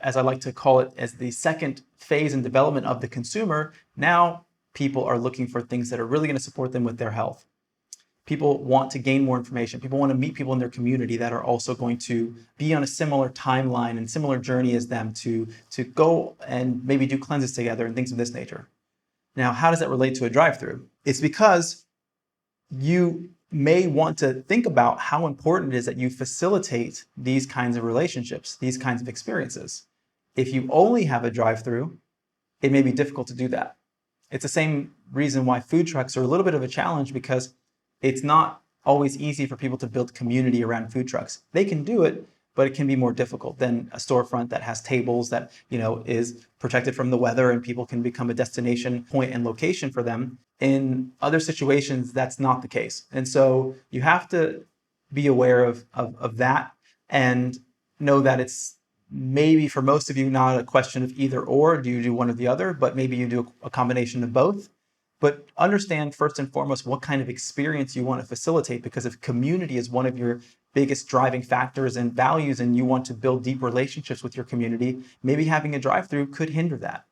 as I like to call it, as the second phase in development of the consumer, now people are looking for things that are really going to support them with their health. People want to gain more information. People want to meet people in their community that are also going to be on a similar timeline and similar journey as them to go and maybe do cleanses together and things of this nature. Now, how does that relate to a drive-through? It's because you may want to think about how important it is that you facilitate these kinds of relationships, these kinds of experiences. If you only have a drive-through, it may be difficult to do that. It's the same reason why food trucks are a little bit of a challenge, because it's not always easy for people to build community around food trucks. They can do it, but it can be more difficult than a storefront that has tables that, is protected from the weather and people can become a destination point and location for them. In other situations, that's not the case. And so you have to be aware of that and know that it's maybe for most of you not a question of either or, do you do one or the other, but maybe you do a combination of both. But understand first and foremost what kind of experience you want to facilitate, because if community is one of your biggest driving factors and values and you want to build deep relationships with your community, maybe having a drive-through could hinder that.